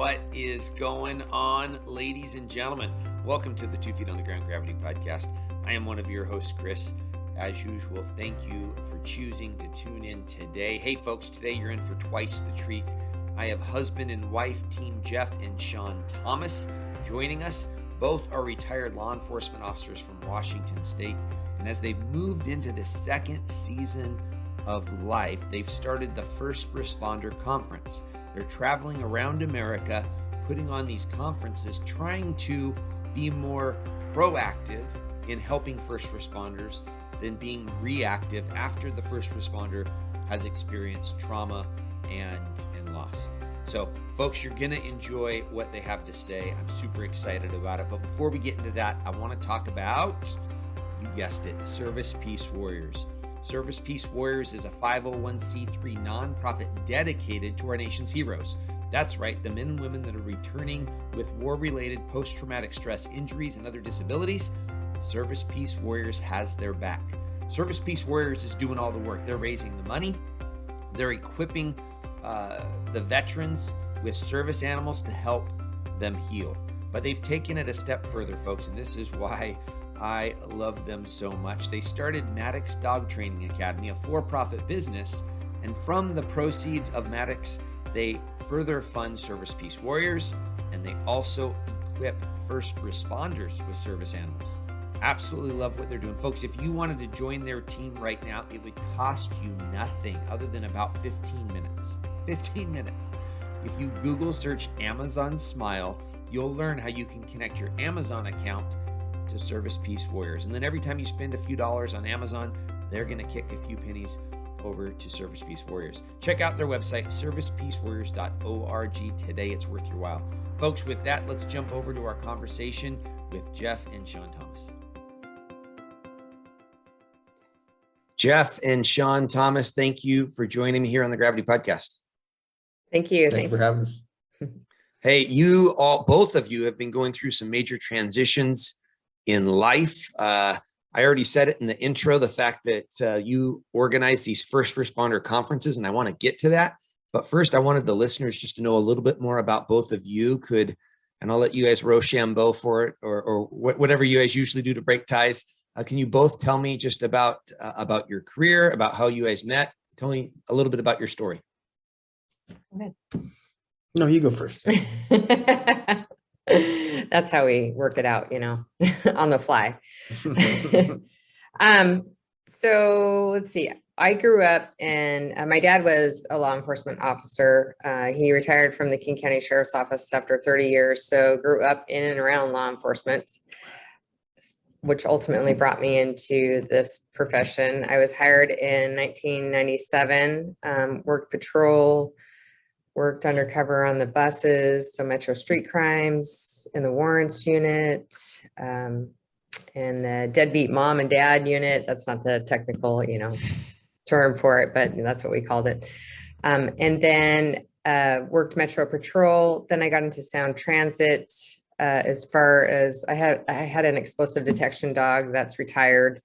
What is going on, ladies and gentlemen? Welcome to the 2 Feet on the Ground Gravity Podcast. I am one of your hosts, Chris. As usual, thank you for choosing to tune in today. Hey folks, today you're in for twice the treat. I have husband and wife, Team Jeff and Shawn Thomas, joining us. Both are retired law enforcement officers from Washington State. And as they've moved into the second season of life, they've started the First Responder Conference. They're traveling around America, putting on these conferences, trying to be more proactive in helping first responders than being reactive after the first responder has experienced trauma and loss. So, folks, you're going to enjoy what they have to say. I'm super excited about it. But before we get into that, I want to talk about, you guessed it, Service Peace Warriors. Service Peace Warriors is a 501c3 nonprofit dedicated to our nation's heroes. That's right, the men and women that are returning with war-related post-traumatic stress injuries and other disabilities. Service Peace Warriors has their back. Service Peace Warriors is doing all the work. They're raising the money. They're equipping the veterans with service animals to help them heal. But they've taken it a step further, folks, and this is why I love them so much. They started Maddox Dog Training Academy, a for-profit business, and from the proceeds of Maddox, they further fund Service Peace Warriors, and they also equip first responders with service animals. Absolutely love what they're doing. Folks, if you wanted to join their team right now, it would cost you nothing other than about 15 minutes. 15 minutes. If you Google search Amazon Smile, you'll learn how you can connect your Amazon account to Service Peace Warriors. And then every time you spend a few dollars on Amazon, they're going to kick a few pennies over to Service Peace Warriors. Check out their website, servicepeacewarriors.org today. It's worth your while. Folks, with that, let's jump over to our conversation with Jeff and Shawn Thomas. Jeff and Shawn Thomas, thank you for joining me here on the Gravity Podcast. Thank you. Thank you for having us. Hey, both of you have been going through some major transitions in life. I already said it in the intro, the fact that you organize these first responder conferences, and I want to get to that. But first, I wanted the listeners just to know a little bit more about both of you. And I'll let you guys Rochambeau for it, or whatever you guys usually do to break ties. Can you both tell me just about your career, about how you guys met? Tell me a little bit about your story. No, you go first. That's how we work it out, on the fly. So let's see. I grew up and my dad was a law enforcement officer. He retired from the King County Sheriff's Office after 30 years. So grew up in and around law enforcement, which ultimately brought me into this profession. I was hired in 1997, worked patrol, worked undercover on the buses, so Metro Street Crimes in the warrants unit, and the deadbeat mom and dad unit. That's not the technical, term for it, but that's what we called it. And then worked Metro Patrol. Then I got into Sound Transit. As far as I had an explosive detection dog that's retired.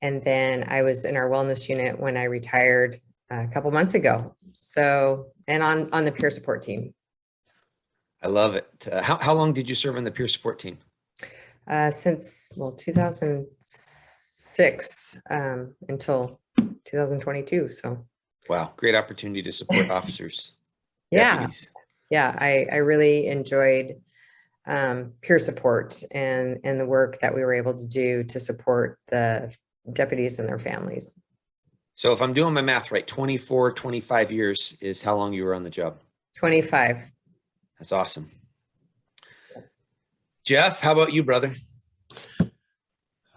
And then I was in our wellness unit when I retired a couple months ago. So, and on the peer support team. I love it. How long did you serve on the peer support team? Since 2006 until 2022. So. Wow. Great opportunity to support officers. Deputies. Yeah. I really enjoyed peer support and the work that we were able to do to support the deputies and their families. So if I'm doing my math right, 25 years is how long you were on the job? 25. That's awesome. Jeff, how about you, brother?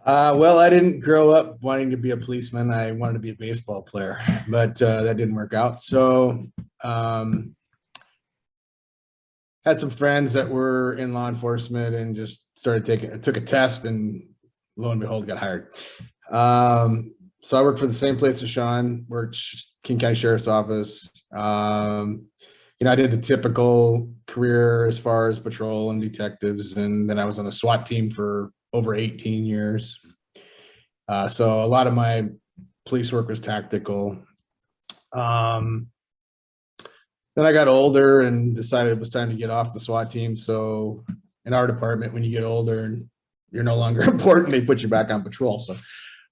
Well, I didn't grow up wanting to be a policeman. I wanted to be a baseball player, but that didn't work out. So had some friends that were in law enforcement and just took a test, and lo and behold, got hired. So I worked for the same place as Shawn, worked King County Sheriff's Office. I did the typical career as far as patrol and detectives, and then I was on the SWAT team for over 18 years. So a lot of my police work was tactical. then I got older and decided it was time to get off the SWAT team. So in our department, when you get older and you're no longer important, they put you back on patrol. So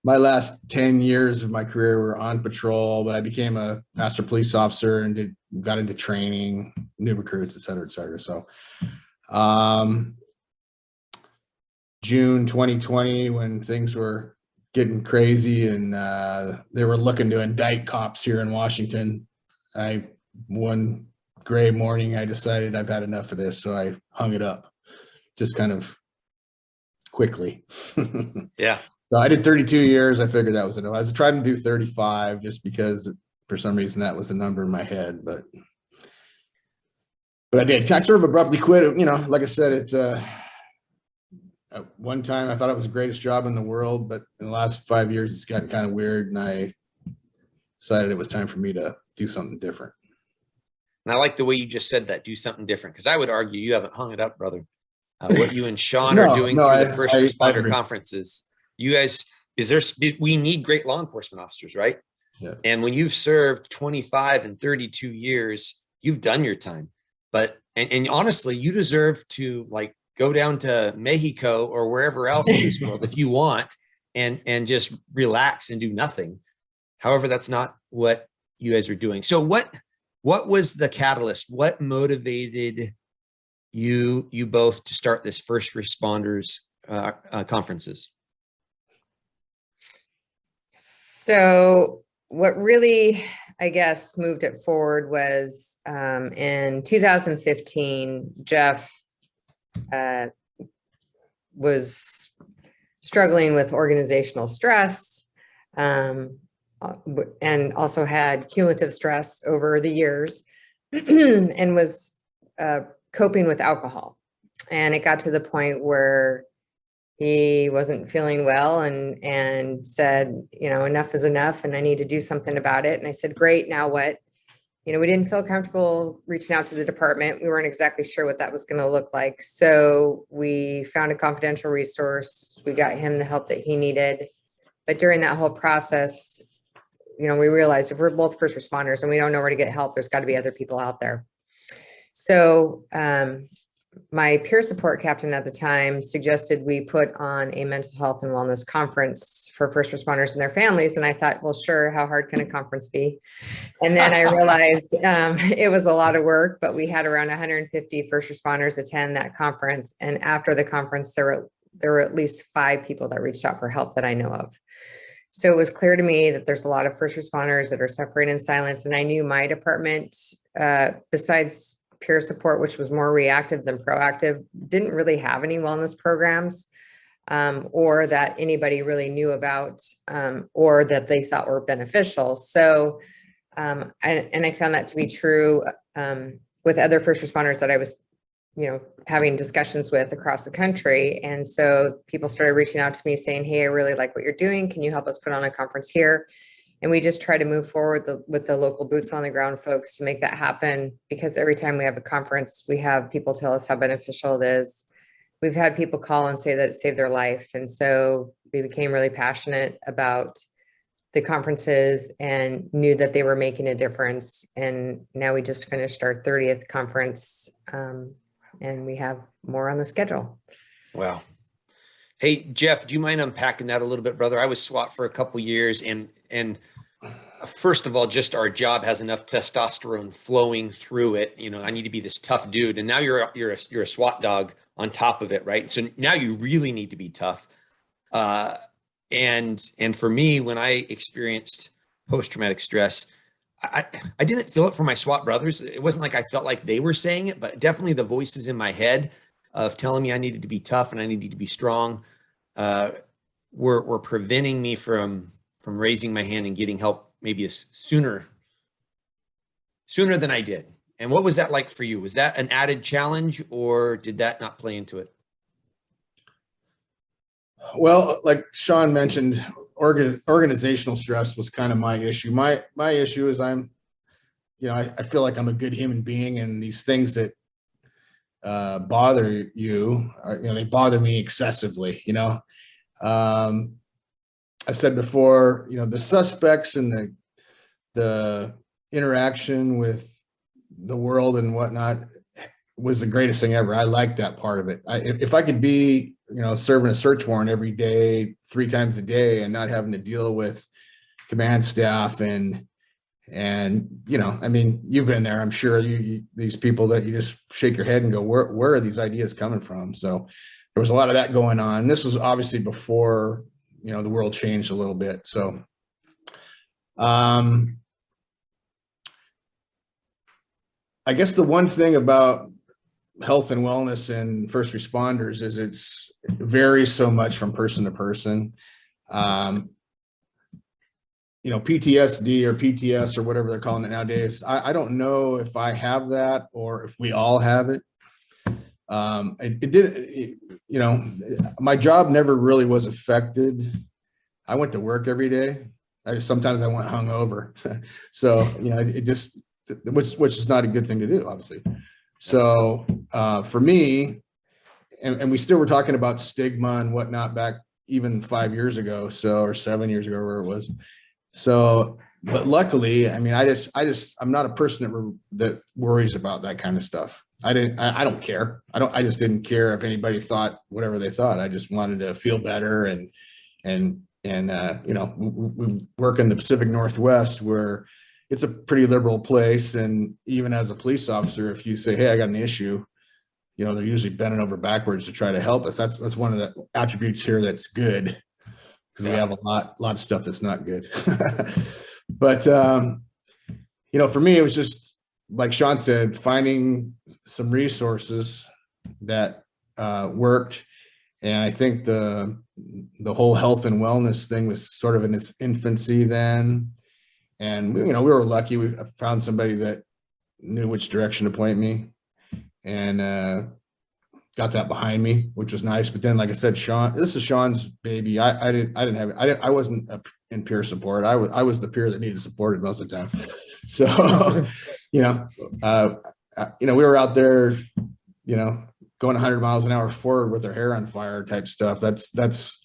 my last 10 years of my career were on patrol, but I became a master police officer and got into training, new recruits, et cetera, et cetera. So June 2020, when things were getting crazy and they were looking to indict cops here in Washington, one gray morning, I decided I've had enough of this. So I hung it up just kind of quickly. Yeah. So I did 32 years. I figured that was enough. I was trying to do 35 just because for some reason that was the number in my head, but I did. I sort of abruptly quit. You know, like I said, it's at one time I thought it was the greatest job in the world, but in the last 5 years it's gotten kind of weird, and I decided it was time for me to do something different. And I like the way you just said that, do something different, because I would argue you haven't hung it up, brother. What you and Shawn are doing through the first responder conferences, you guys, we need great law enforcement officers, right? Yeah. And when you've served 25 and 32 years, you've done your time. But, and honestly, you deserve to like go down to Mexico or wherever else in this world if you want, and just relax and do nothing. However, that's not what you guys are doing. So what was the catalyst? What motivated you both to start this first responders conferences? So what really, I guess, moved it forward was in 2015, Jeff was struggling with organizational stress and also had cumulative stress over the years and was coping with alcohol. And it got to the point where he wasn't feeling well and said, you know, enough is enough and I need to do something about it. And I said, great, now what? You know, we didn't feel comfortable reaching out to the department. We weren't exactly sure what that was going to look like. So we found a confidential resource. We got him the help that he needed. But during that whole process, you know, we realized if we're both first responders and we don't know where to get help, there's got to be other people out there. So my peer support captain at the time suggested we put on a mental health and wellness conference for first responders and their families. And I thought, well, sure, how hard can a conference be? And then I realized it was a lot of work, but we had around 150 first responders attend that conference. And after the conference, there were at least 5 people that reached out for help that I know of. So it was clear to me that there's a lot of first responders that are suffering in silence. And I knew my department, besides peer support, which was more reactive than proactive, didn't really have any wellness programs or that anybody really knew about or that they thought were beneficial. So, I found that to be true with other first responders that I was, you know, having discussions with across the country. And so people started reaching out to me saying, hey, I really like what you're doing. Can you help us put on a conference here? And we just try to move forward with the local boots on the ground folks to make that happen, because every time we have a conference, we have people tell us how beneficial it is. We've had people call and say that it saved their life. And so we became really passionate about the conferences and knew that they were making a difference. And now we just finished our 30th conference and we have more on the schedule. Wow. Hey, Jeff, do you mind unpacking that a little bit, brother? I was SWAT for a couple years, and first of all, just our job has enough testosterone flowing through it. You know, I need to be this tough dude, and now you're a SWAT dog on top of it, right? So now you really need to be tough. And for me, when I experienced post-traumatic stress, I didn't feel it for my SWAT brothers. It wasn't like I felt like they were saying it, but definitely the voices in my head of telling me I needed to be tough and I needed to be strong were preventing me from raising my hand and getting help maybe sooner than I did. And what was that like for you? Was that an added challenge, or did that not play into it? Well, like Shawn mentioned, organizational stress was kind of my issue. My issue is I feel like I'm a good human being, and these things that bother you, they bother me excessively. I said before, the suspects and the interaction with the world and whatnot was the greatest thing ever. I liked that part of it. If I could be, serving a search warrant every day, 3 times a day, and not having to deal with command staff and I mean, you've been there, I'm sure, these people that you just shake your head and go, where are these ideas coming from? So there was a lot of that going on. This was obviously before, the world changed a little bit. So, I guess the one thing about health and wellness and first responders is it varies so much from person to person. PTSD or PTS or whatever they're calling it nowadays. I don't know if I have that or if we all have it. My job never really was affected. I went to work every day. Sometimes I went hungover. So, which is not a good thing to do, obviously. So for me, and we still were talking about stigma and whatnot back even 5 years ago, or 7 years ago, where it was. So, but luckily, I mean, I'm not a person that worries about that kind of stuff. I don't care. I just didn't care if anybody thought whatever they thought. I just wanted to feel better. We work in the Pacific Northwest, where it's a pretty liberal place. And even as a police officer, if you say, hey, I got an issue, they're usually bending over backwards to try to help us. That's one of the attributes here that's good, because we have a lot of stuff that's not good. But, for me, it was just, like Shawn said, finding some resources that worked. And I think the whole health and wellness thing was sort of in its infancy then. And, we were lucky. We found somebody that knew which direction to point me, and got that behind me, which was nice. But then, like I said, this is Shawn's baby. I wasn't in peer support. I was the peer that needed supported most of the time. So, we were out there, going 100 miles an hour forward with our hair on fire type stuff. That's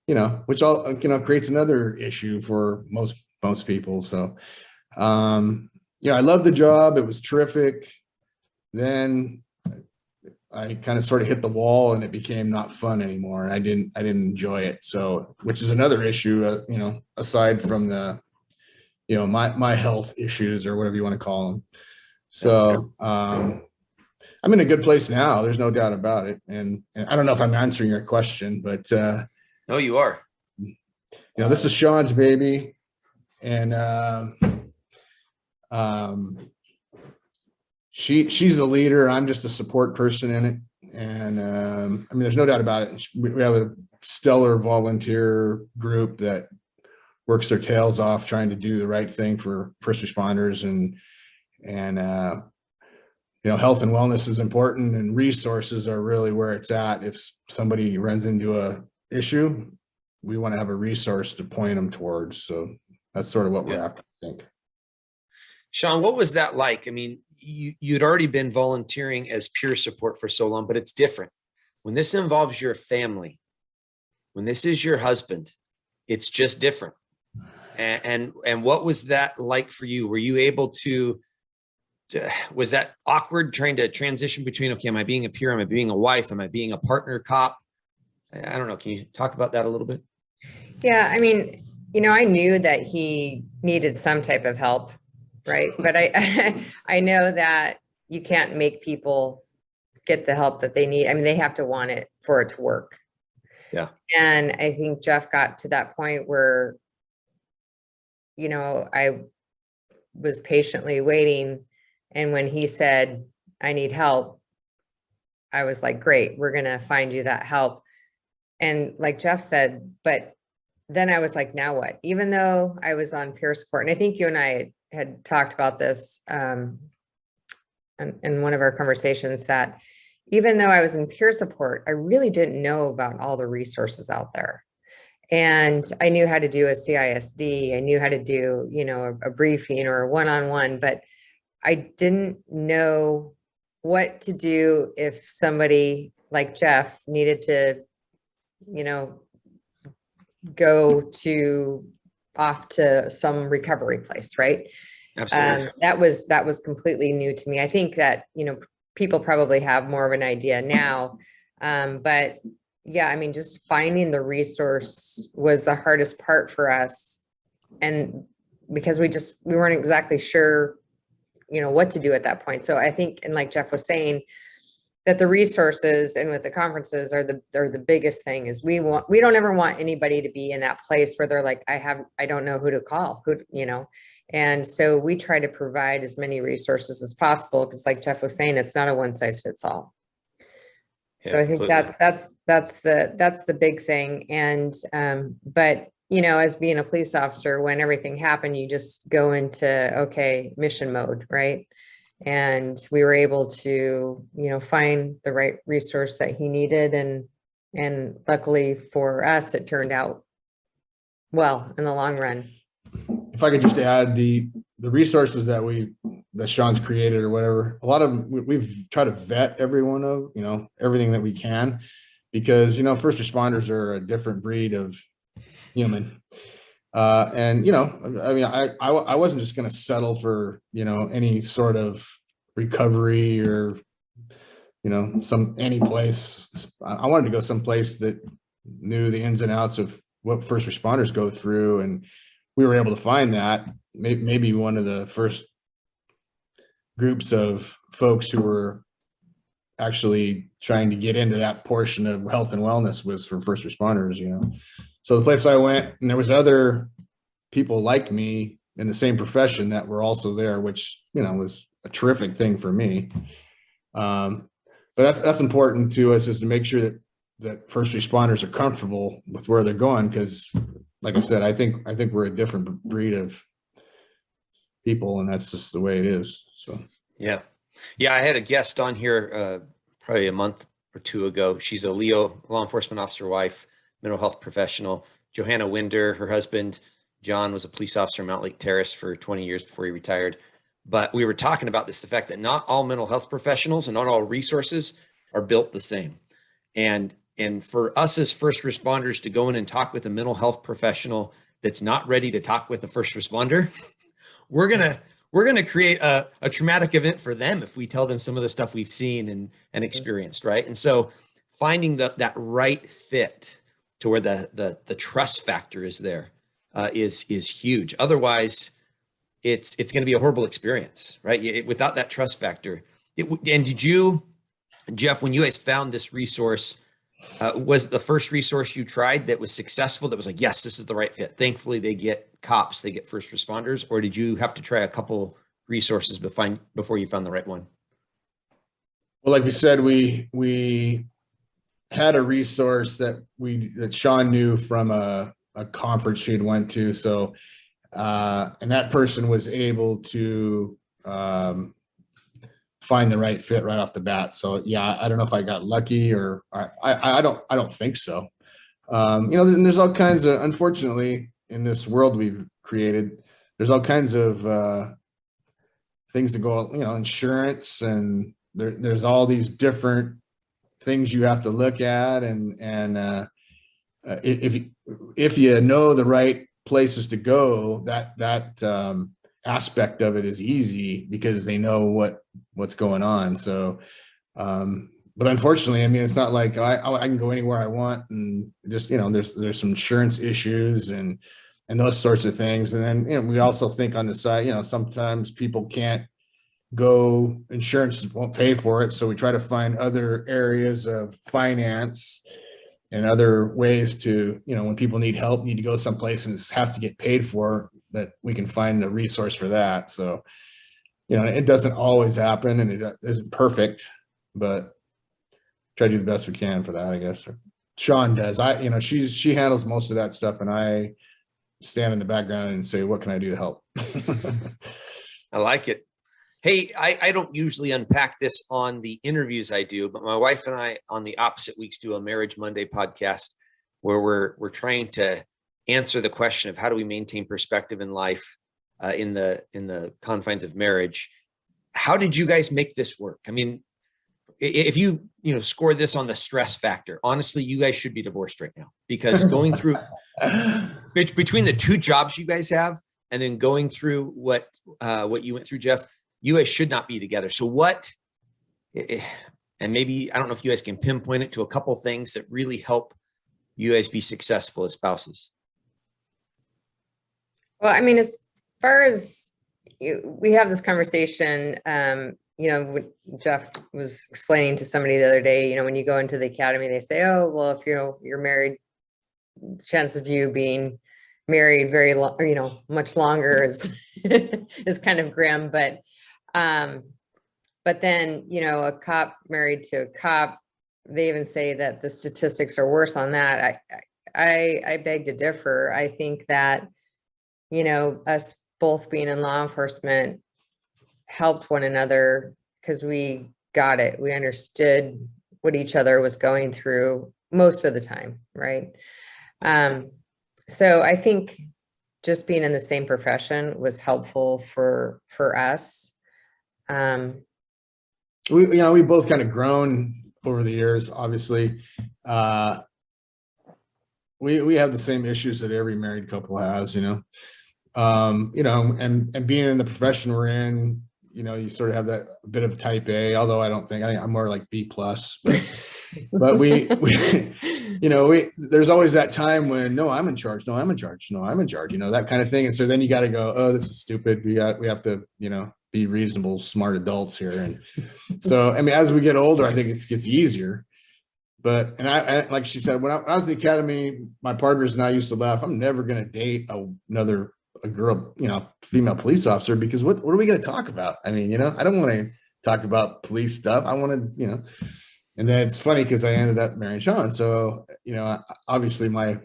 which all, creates another issue for most people. So, I loved the job. It was terrific. Then I kind of sort of hit the wall, and it became not fun anymore. And I didn't enjoy it. So, which is another issue, aside from the, my health issues or whatever you want to call them. So, I'm in a good place now. There's no doubt about it. And I don't know if I'm answering your question, but, no, you are. This is Shawn's baby, and, she's a leader. I'm just a support person in it. And I mean, there's no doubt about it. We have a stellar volunteer group that works their tails off trying to do the right thing for first responders, and health and wellness is important, and resources are really where it's at. If somebody runs into a issue, we want to have a resource to point them towards. So that's sort of what we're after, I think. Shawn, what was that like? I mean, you'd already been volunteering as peer support for so long, but it's different. When this involves your family, when this is your husband, it's just different. And what was that like for you? Were you able to, was that awkward trying to transition between, okay, am I being a peer? Am I being a wife? Am I being a partner cop? I don't know. Can you talk about that a little bit? Yeah. I mean, I knew that he needed some type of help. Right. But I know that you can't make people get the help that they need. I mean, they have to want it for it to work. Yeah. And I think Jeff got to that point where, I was patiently waiting. And when he said, I need help, I was like, great, we're going to find you that help. And like Jeff said, but then I was like, now what? Even though I was on peer support, and I think you and I had talked about this in one of our conversations, that even though I was in peer support, I really didn't know about all the resources out there. And I knew how to do a CISD. I knew how to do, a briefing or a one-on-one, but I didn't know what to do if somebody like Jeff needed to, go off to some recovery place. Right. Absolutely. That was completely new to me. I think that, people probably have more of an idea now. But yeah, I mean, just finding the resource was the hardest part for us. And because we weren't exactly sure, what to do at that point. So I think, and like Jeff was saying, that the resources and with the conferences are the biggest thing. Is we don't ever want anybody to be in that place where they're like, I don't know who to call, and so we try to provide as many resources as possible, because like Jeff was saying, it's not a one size fits all. Yeah, so I think completely. that's the big thing. And but as being a police officer, when everything happened, you just go into mission mode, right? And we were able to find the right resource that he needed, and luckily for us, it turned out well in the long run. If I could just add the resources that Shawn's created or whatever, a lot of them, we've tried to vet every one of, everything that we can, because, first responders are a different breed of human. And, I mean, I wasn't just going to settle for, any sort of recovery or, any place. I wanted to go someplace that knew the ins and outs of what first responders go through. And we were able to find that. Maybe one of the first groups of folks who were actually trying to get into that portion of health and wellness was for first responders, So the place I went, and there was other people like me in the same profession that were also there, which, was a terrific thing for me. But that's important to us, is to make sure that first responders are comfortable with where they're going. Because like I said, I think we're a different breed of people, and that's just the way it is. So, yeah. I had a guest on here probably a month or two ago. She's a law enforcement officer wife, mental health professional. Johanna Winder, her husband, John, was a police officer in Mount Lake Terrace for 20 years before he retired. But we were talking about the fact that not all mental health professionals and not all resources are built the same. And for us as first responders to go in and talk with a mental health professional that's not ready to talk with a first responder, we're gonna create a traumatic event for them if we tell them some of the stuff we've seen and experienced, right? And so finding that right fit to where the trust factor is there is huge. Otherwise, it's going to be a horrible experience, right? Without that trust factor. And did you, Jeff, when you guys found this resource, was the first resource you tried that was successful, that was like, yes, this is the right fit? Thankfully, they get cops, they get first responders, or did you have to try a couple resources before you found the right one? Well, like we said, we had a resource that Shawn knew from a conference she had went to. So, and that person was able to find the right fit right off the bat. So yeah, I don't know if I got lucky, or I don't think so. And there's all kinds of, unfortunately, in this world we've created, there's all kinds of things that go, insurance, and there's all these different things you have to look at, and if you know the right places to go, that aspect of it is easy because they know what's going on. So, but unfortunately, I mean, it's not like I can go anywhere I want, and just, there's some insurance issues and those sorts of things. And then, we also think on the side, sometimes people can't go, insurance won't pay for it. So we try to find other areas of finance and other ways to, when people need help, need to go someplace and it has to get paid for, that we can find a resource for that. So, it doesn't always happen, and it isn't perfect, but try to do the best we can for that, I guess. Shawn does. She handles most of that stuff, and I stand in the background and say, what can I do to help? I like it. Hey, I don't usually unpack this on the interviews I do, but my wife and I on the opposite weeks do a Marriage Monday podcast where we're trying to answer the question of how do we maintain perspective in life in the confines of marriage. How did you guys make this work? I mean, if you score this on the stress factor, honestly, you guys should be divorced right now, because going through between the two jobs you guys have and then going through what you went through, Jeff, you guys should not be together. So what, and maybe, I don't know if you guys can pinpoint it to a couple things that really help you guys be successful as spouses. Well, I mean, as far as we have this conversation, when Jeff was explaining to somebody the other day, when you go into the academy, they say, oh, well, if you're married, the chance of you being married very long, much longer is is kind of grim. But then, a cop married to a cop, they even say that the statistics are worse on that. I beg to differ. I think that, us both being in law enforcement helped one another because we got it. We understood what each other was going through most of the time. Right. So I think just being in the same profession was helpful for us. We both kind of grown over the years, obviously. We have the same issues that every married couple has, and being in the profession we're in, you sort of have that bit of type A, although I think I'm more like B plus, but we there's always that time when, no, I'm in charge. No, I'm in charge. No, I'm in charge, that kind of thing. And so then you got to go, oh, this is stupid. We have to, be reasonable, smart adults here. And so, I mean, as we get older, I think it gets easier. But, and I like she said, when I was in the academy, my partners and I used to laugh. I'm never going to date a girl, female police officer, because what are we going to talk about? I mean, I don't want to talk about police stuff. I want to, and then it's funny because I ended up marrying Shawn. So, obviously my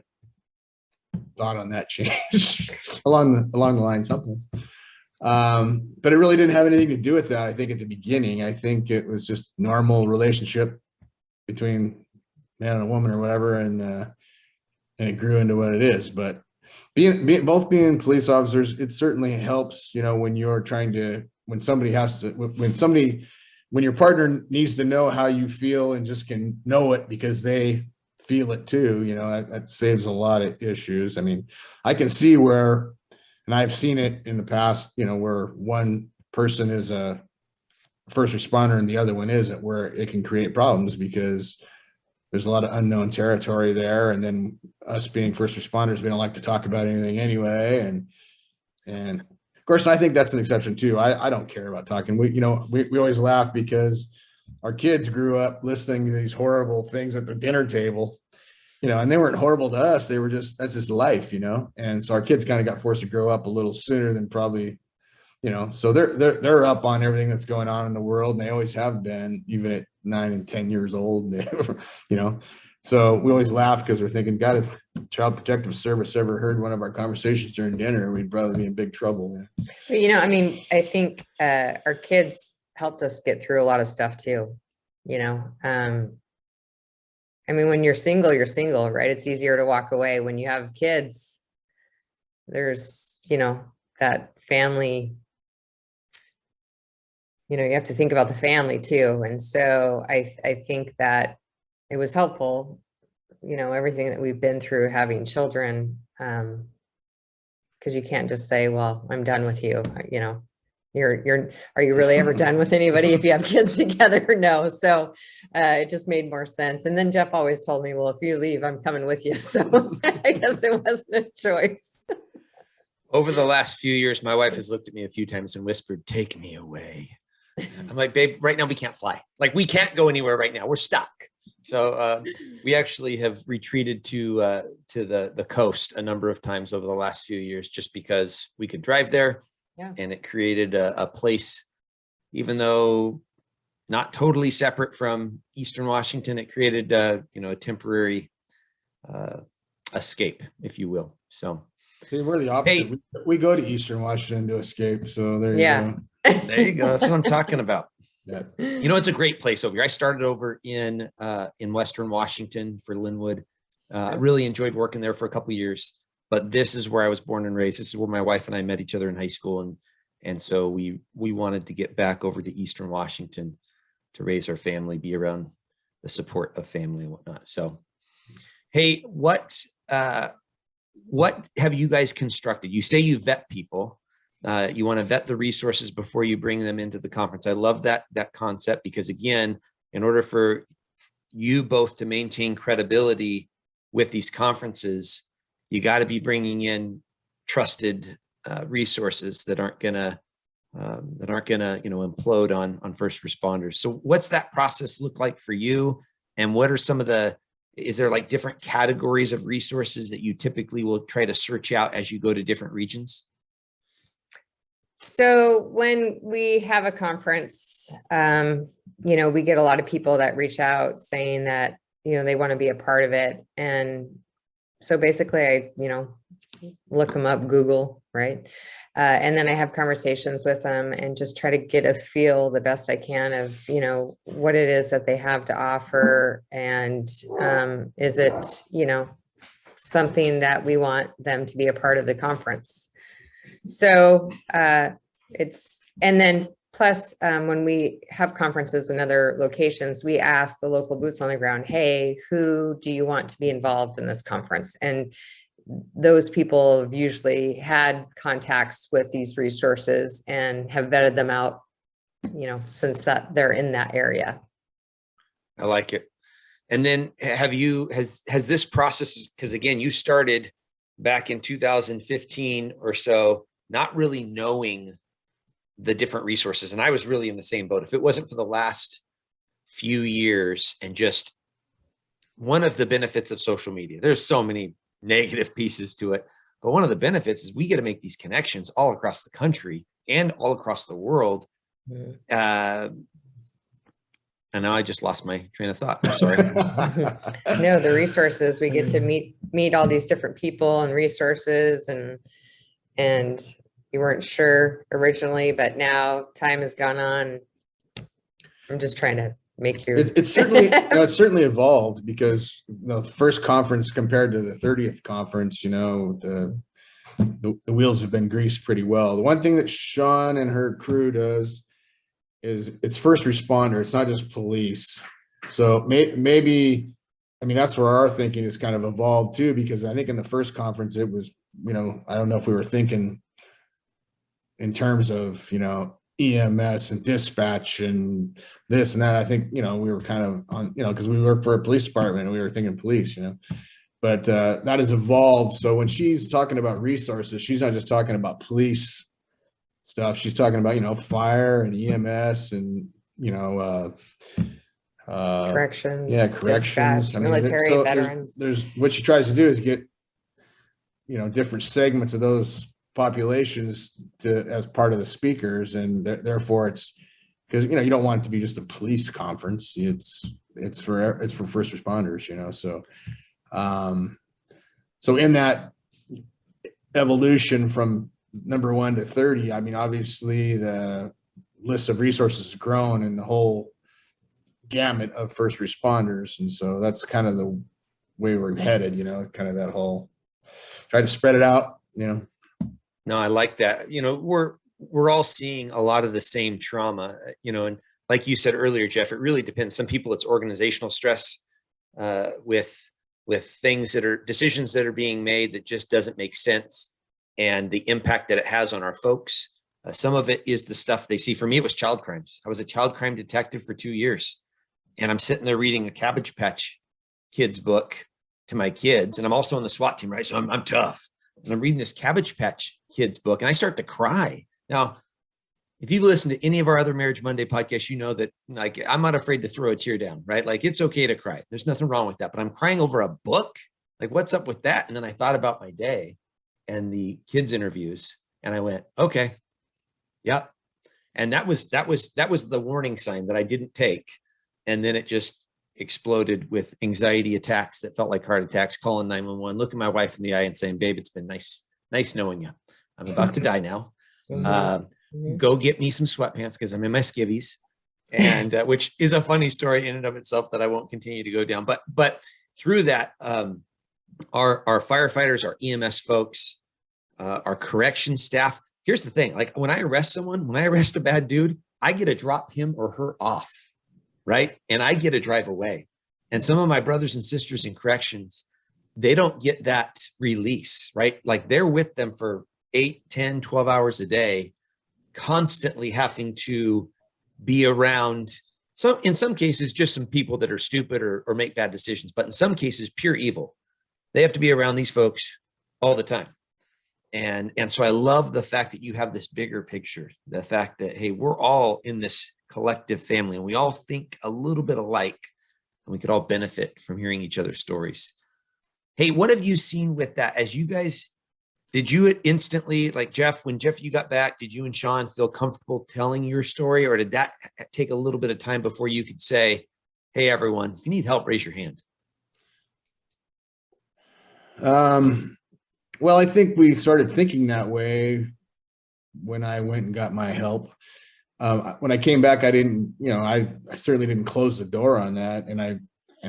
thought on that changed along the line sometimes. But it really didn't have anything to do with that. I think at the beginning, I think it was just normal relationship between man and a woman or whatever. And it grew into what it is. But both being police officers, it certainly helps, when you're when your partner needs to know how you feel and just can know it because they feel it too, that saves a lot of issues. I mean, I can see where, and I've seen it in the past, where one person is a first responder and the other one isn't, where it can create problems because there's a lot of unknown territory there. And then us being first responders, we don't like to talk about anything anyway. And of course, I think that's an exception too. I don't care about talking. We always laugh because our kids grew up listening to these horrible things at the dinner table, and they weren't horrible to us. They were that's just life, and so our kids kind of got forced to grow up a little sooner than probably, so they're up on everything that's going on in the world, and they always have been, even at 9 and 10 years old, so we always laugh because we're thinking, God, if Child Protective Service ever heard one of our conversations during dinner, we'd probably be in big trouble. But, I mean, I think our kids helped us get through a lot of stuff too, I mean, when you're single, right? It's easier to walk away. When you have kids, there's, that family, you have to think about the family too. And so I think that it was helpful, everything that we've been through having children, because you can't just say, well, I'm done with you, are you really ever done with anybody if you have kids together? No. So it just made more sense. And then Jeff always told me, well, if you leave, I'm coming with you. So I guess it wasn't a choice. Over the last few years, my wife has looked at me a few times and whispered, take me away. I'm like, babe, right now we can't fly. Like, we can't go anywhere right now. We're stuck. So we actually have retreated to the coast a number of times over the last few years, just because we could drive there. Yeah. And it created a place, even though not totally separate from Eastern Washington, it created a temporary escape, if you will. So see, we're the opposite. Hey, we go to Eastern Washington to escape. So there you go. There you go. That's what I'm talking about. Yeah. It's a great place over here. I started over in Western Washington for Linwood. Really enjoyed working there for a couple of years. But this is where I was born and raised. This is where my wife and I met each other in high school. And so we wanted to get back over to Eastern Washington to raise our family, be around the support of family and whatnot. So, hey, what what have you guys constructed? You say you vet people. You want to vet the resources before you bring them into the conference. I love that concept, because again, in order for you both to maintain credibility with these conferences, you got to be bringing in trusted resources that aren't gonna implode on first responders. So what's that process look like for you? And what are is there like different categories of resources that you typically will try to search out as you go to different regions? So when we have a conference, we get a lot of people that reach out saying that, they want to be a part of it. And so basically I, look them up, Google, right? And then I have conversations with them and just try to get a feel the best I can of, what it is that they have to offer. And is it, something that we want them to be a part of the conference? So and then plus when we have conferences in other locations, we ask the local boots on the ground, hey, who do you want to be involved in this conference? And those people have usually had contacts with these resources and have vetted them out, since that they're in that area. I like it. And then has this process, because again, you started back in 2015 or so, not really knowing the different resources. And I was really in the same boat. If it wasn't for the last few years, and just one of the benefits of social media, there's so many negative pieces to it, but one of the benefits is we get to make these connections all across the country and all across the world. And now I just lost my train of thought. I'm sorry. No, the resources, we get to meet all these different people and resources, and you weren't sure originally, but now time has gone on. I'm just trying to make your. It's certainly it's certainly evolved, because the first conference compared to the 30th conference, the wheels have been greased pretty well. The one thing that Shawn and her crew does is it's first responder. It's not just police. So maybe, that's where our thinking is kind of evolved too, because I think in the first conference, it was, I don't know if we were thinking in terms of, EMS and dispatch and this and that. I think, we were kind of on, because we work for a police department and we were thinking police, but that has evolved. So when she's talking about resources, she's not just talking about police stuff. She's talking about, fire and EMS and, corrections. Yeah, corrections. Dispatch, military, veterans. There's what she tries to do is get, different segments of those populations as part of the speakers, and therefore it's because you don't want it to be just a police conference. It's for first responders. So in that evolution from number 1 to 30, obviously the list of resources has grown in the whole gamut of first responders, and so that's kind of the way we're headed. Kind of that whole try to spread it out. No, I like that. We're all seeing a lot of the same trauma, and like you said earlier, Jeff, it really depends. Some people, it's organizational stress with things that are decisions that are being made that just doesn't make sense, and the impact that it has on our folks. Some of it is the stuff they see. For me, it was child crimes. I was a child crime detective for 2 years, and I'm sitting there reading a Cabbage Patch Kids book to my kids, and I'm also on the SWAT team, right? So I'm tough. And I'm reading this Cabbage Patch Kids book, and I start to cry. Now, if you've listened to any of our other Marriage Monday podcasts, you know that I'm not afraid to throw a tear down, right? Like, it's okay to cry. There's nothing wrong with that. But I'm crying over a book. Like, what's up with that? And then I thought about my day and the kids interviews, and I went, okay, yep. And that was the warning sign that I didn't take. And then it just exploded with anxiety attacks that felt like heart attacks, calling 911, looking my wife in the eye and saying, babe, it's been nice knowing you. I'm about to die now. Go get me some sweatpants because I'm in my skivvies. And which is a funny story in and of itself that I won't continue to go down. But through that, our firefighters, our EMS folks, our correction staff. Here's the thing. Like, when I arrest someone, when I arrest a bad dude, I get to drop him or her off. Right. And I get to drive away. And some of my brothers and sisters in corrections, they don't get that release, right? Like they're with them for 8, 10, 12 hours a day, constantly having to be around in some cases, just some people that are stupid or make bad decisions, but in some cases, pure evil. They have to be around these folks all the time. And so I love the fact that you have this bigger picture, the fact that, hey, we're all in this collective family and we all think a little bit alike and we could all benefit from hearing each other's stories. Hey, what have you seen with that? As you guys, did you instantly, like Jeff, when you got back, did you and Shawn feel comfortable telling your story, or did that take a little bit of time before you could say, hey, everyone, if you need help, raise your hand? Well, I think we started thinking that way when I went and got my help. When I came back, I didn't, I certainly didn't close the door on that. And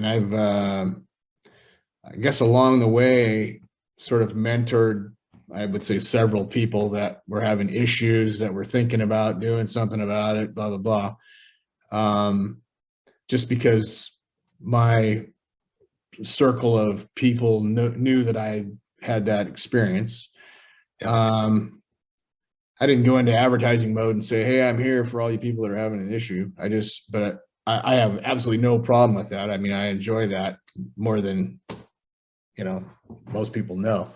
I've, I guess along the way, sort of mentored, I would say, several people that were having issues, that were thinking about doing something about it, blah, blah, blah. Just because my circle of people knew that I had that experience. I didn't go into advertising mode and say, hey, I'm here for all you people that are having an issue. But I have absolutely no problem with that. I mean, I enjoy that more than, most people know.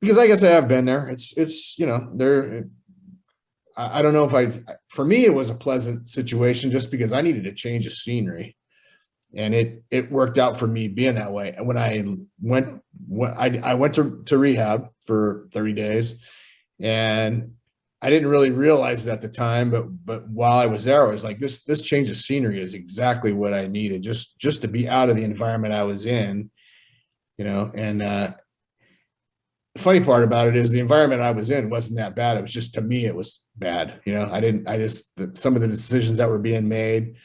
Because I guess I have been there. It's there. I don't know if for me, it was a pleasant situation just because I needed a change of scenery. And it worked out for me being that way. And when I went to rehab for 30 days, and I didn't really realize it at the time, but while I was there, I was like, this change of scenery is exactly what I needed, just to be out of the environment I was in, and the funny part about it is the environment I was in wasn't that bad. It was just, to me, it was bad. Some of the decisions that were being made.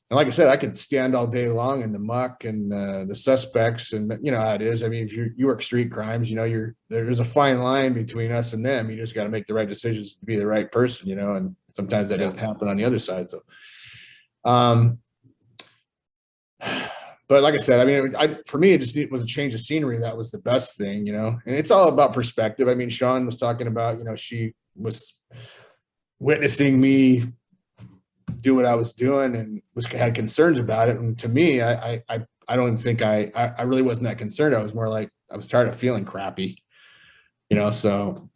And like I said, I could stand all day long in the muck and the suspects, and how it is. I mean, if you work street crimes, there's a fine line between us and them. You just got to make the right decisions to be the right person, and sometimes that doesn't happen on the other side. So, but like I said, I mean, for me, it was a change of scenery. That was the best thing, and it's all about perspective. I mean, Shawn was talking about, she was witnessing me do what I was doing and had concerns about it. And to me, I don't even think I really wasn't that concerned. I was more like, I was tired of feeling crappy, so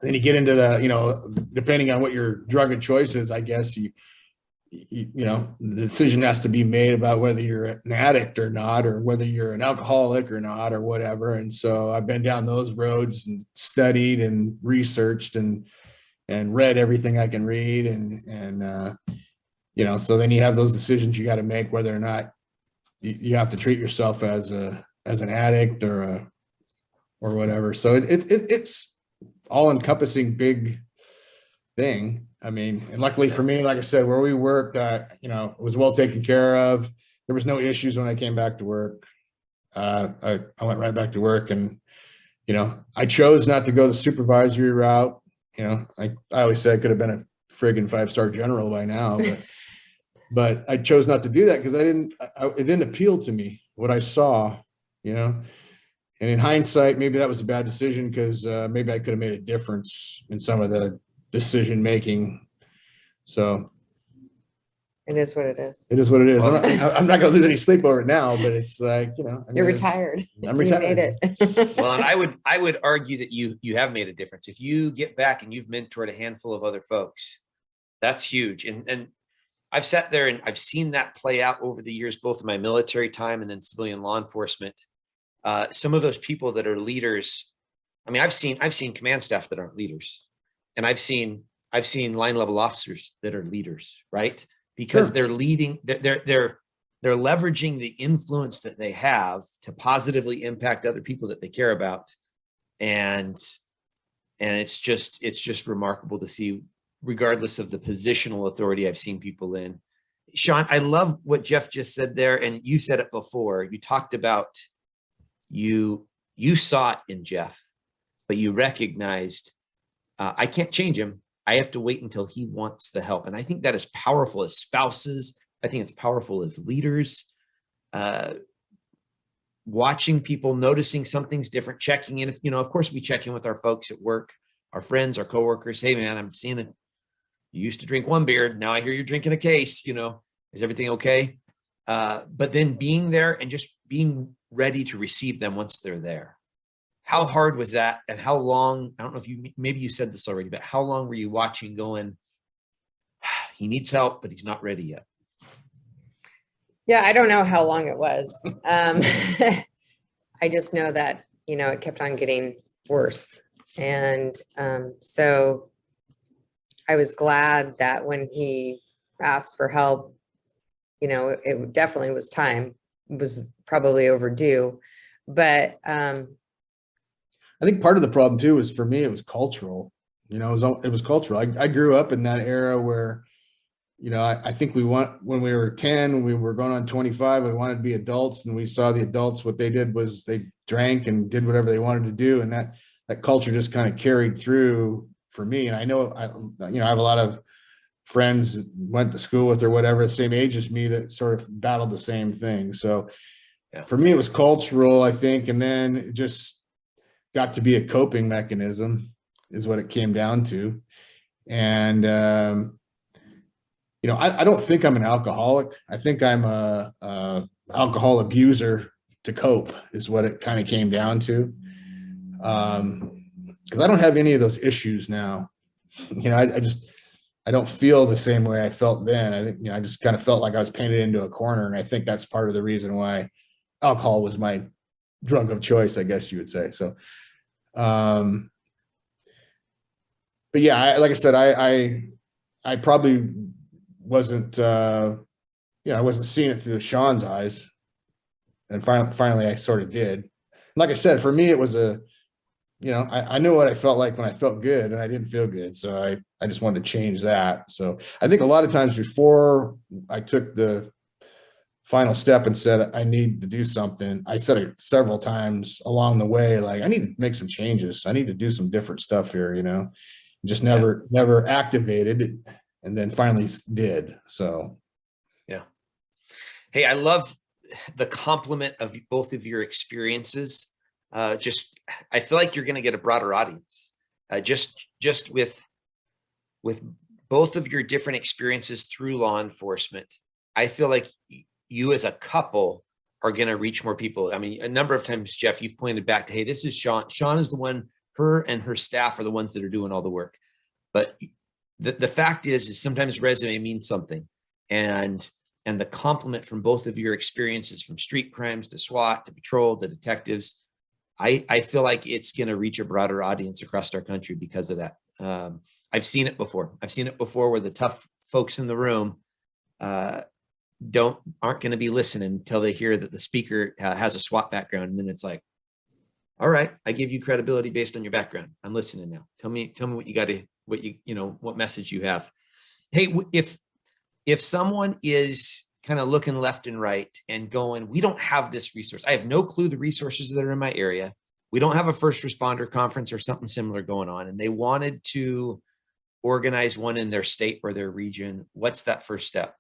then you get into the, depending on what your drug of choice is, I guess the decision has to be made about whether you're an addict or not, or whether you're an alcoholic or not, or whatever. And so I've been down those roads and studied and researched and read everything I can read. And so then you have those decisions you got to make, whether or not you have to treat yourself as an addict or whatever. So it's all encompassing big thing. I mean, and luckily for me, like I said, where we worked, it was well taken care of. There was no issues when I came back to work. I went right back to work, and, I chose not to go the supervisory route. I always say I could have been a friggin' 5-star general by now, but I chose not to do that because it didn't appeal to me what I saw, and in hindsight, maybe that was a bad decision because maybe I could have made a difference in some of the decision-making. So it is what it is. It is what it is. I'm not going to lose any sleep over it now, but it's like, you're retired. I'm retired. You made it. Well, and I would argue that you have made a difference. If you get back and you've mentored a handful of other folks, that's huge. And I've sat there and I've seen that play out over the years, both in my military time and then civilian law enforcement. Some of those people that are leaders. I mean, I've seen command staff that aren't leaders, and I've seen line level officers that are leaders, right? Because Sure. They're leading, they're leveraging the influence that they have to positively impact other people that they care about. And it's just remarkable to see, regardless of the positional authority I've seen people in. Shawn, I love what Jeff just said there. And you said it before. You talked about you saw it in Jeff, but you recognized, I can't change him. I have to wait until he wants the help. And I think that is powerful as spouses. I think it's powerful as leaders. watching people, noticing something's different, checking in. If, of course we check in with our folks at work, our friends, our coworkers. Hey man, I'm seeing it. You used to drink one beer. Now I hear you're drinking a case, is everything okay? But then being there and just being ready to receive them once they're there. How hard was that? And how long, I don't know if maybe you said this already, but how long were you watching going, he needs help, but he's not ready yet? Yeah, I don't know how long it was. I just know that, it kept on getting worse. And so I was glad that when he asked for help, it definitely was time. It was probably overdue. But I think part of the problem too was, for me, it was cultural. It was cultural. I grew up in that era where, I think when we were 10, when we were going on 25, we wanted to be adults, and we saw the adults, what they did was they drank and did whatever they wanted to do. And that culture just kind of carried through for me. And I know, I have a lot of friends that went to school with or whatever, the same age as me, that sort of battled the same thing. So yeah. For me, it was cultural, I think. And then it just got to be a coping mechanism is what it came down to. And, I don't think I'm an alcoholic. I think I'm a alcohol abuser to cope is what it kind of came down to. Because I don't have any of those issues now. I don't feel the same way I felt then. I think, I just kind of felt like I was painted into a corner. And I think that's part of the reason why alcohol was my drug of choice, I guess you would say. So, but yeah, like I said, I probably wasn't, I wasn't seeing it through Shawn's eyes. And finally I sort of did. Like I said, for me, it was I knew what I felt like when I felt good, and I didn't feel good. So I just wanted to change that. So I think a lot of times before I took the final step and said, I need to do something, I said it several times along the way, like, I need to make some changes. I need to do some different stuff here, just never activated it, and then finally did. So, yeah. Hey, I love the compliment of both of your experiences. I feel like you're going to get a broader audience. Just with both of your different experiences through law enforcement, I feel like you as a couple are going to reach more people. I mean, a number of times, Jeff, you've pointed back to, hey, this is Shawn. Shawn is the one, her and her staff are the ones that are doing all the work. But the fact is sometimes resume means something. And the compliment from both of your experiences, from street crimes to SWAT to patrol to detectives, I feel like it's going to reach a broader audience across our country because of that. I've seen it before. Where the tough folks in the room aren't going to be listening until they hear that the speaker has a SWAT background, and then it's like, all right, I give you credibility based on your background. I'm listening now. Tell me what you got to, what message you have. Hey, if someone is kind of looking left and right and going, we don't have this resource. I have no clue the resources that are in my area. We don't have a first responder conference or something similar going on, and they wanted to organize one in their state or their region. What's that first step?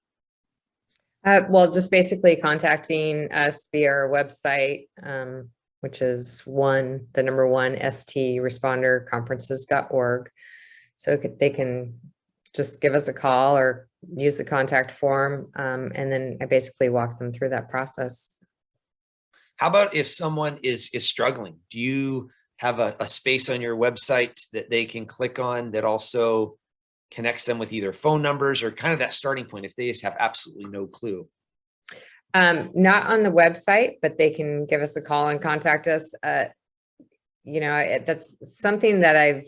Well, just basically contacting us via our website, which is the number one, stresponderconferences.org. So they can just give us a call or use the contact form. And then I basically walk them through that process. How about if someone is struggling? Do you have a space on your website that they can click on that also connects them with either phone numbers or kind of that starting point if they just have absolutely no clue? Not on the website, but they can give us a call and contact us. That's something that I've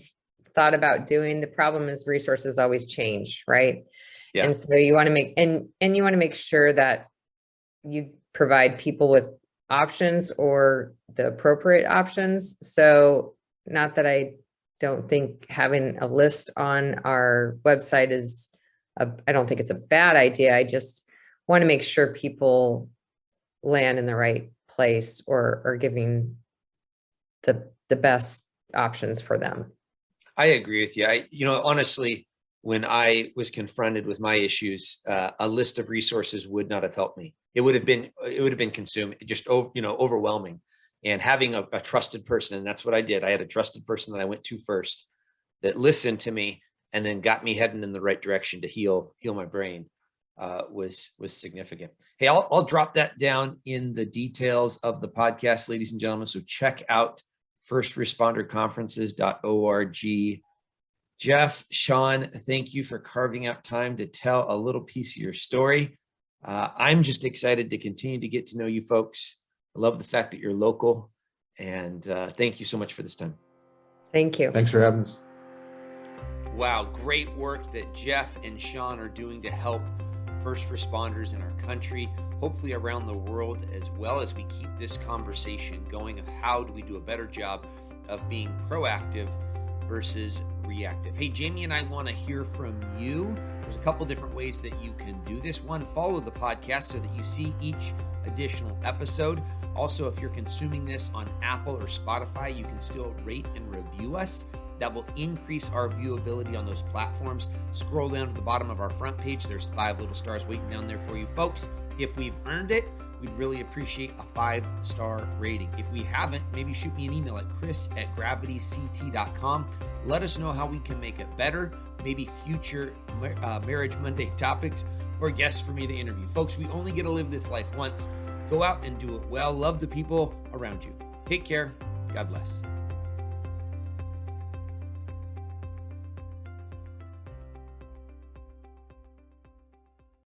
thought about doing. The problem is resources always change, right? Yeah. And so you want to make, and you want to make sure that you provide people with options or the appropriate options. So not that I don't think having a list on our website I don't think it's a bad idea. I just want to make sure people land in the right place or are giving the best options for them. I agree with you. Honestly, when I was confronted with my issues, a list of resources would not have helped me. It would have been consumed, just, overwhelming. And having a trusted person, and that's what I did. I had a trusted person that I went to first that listened to me and then got me heading in the right direction to heal my brain, was significant. Hey, I'll drop that down in the details of the podcast, ladies and gentlemen. So check out firstresponderconferences.org. Jeff, Shawn, thank you for carving out time to tell a little piece of your story. I'm just excited to continue to get to know you folks. I love the fact that you're local, and thank you so much for this time. Thank you. Thanks for having us. Wow, great work that Jeff and Shawn are doing to help first responders in our country, hopefully around the world, as well as we keep this conversation going of how do we do a better job of being proactive versus reactive. Hey, Jamie and I want to hear from you. There's a couple different ways that you can do this. One, follow the podcast so that you see each additional episode. Also, if you're consuming this on Apple or Spotify, you can still rate and review us. That will increase our viewability on those platforms. Scroll down to the bottom of our front page. There's 5 little stars waiting down there for you folks. If we've earned it, we'd really appreciate a 5-star rating. If we haven't, maybe shoot me an email at chris@gravityct.com. Let us know how we can make it better, maybe future Marriage Monday topics or guests for me to interview. Folks, we only get to live this life once. Go out and do it well. Love the people around you. Take care. God bless.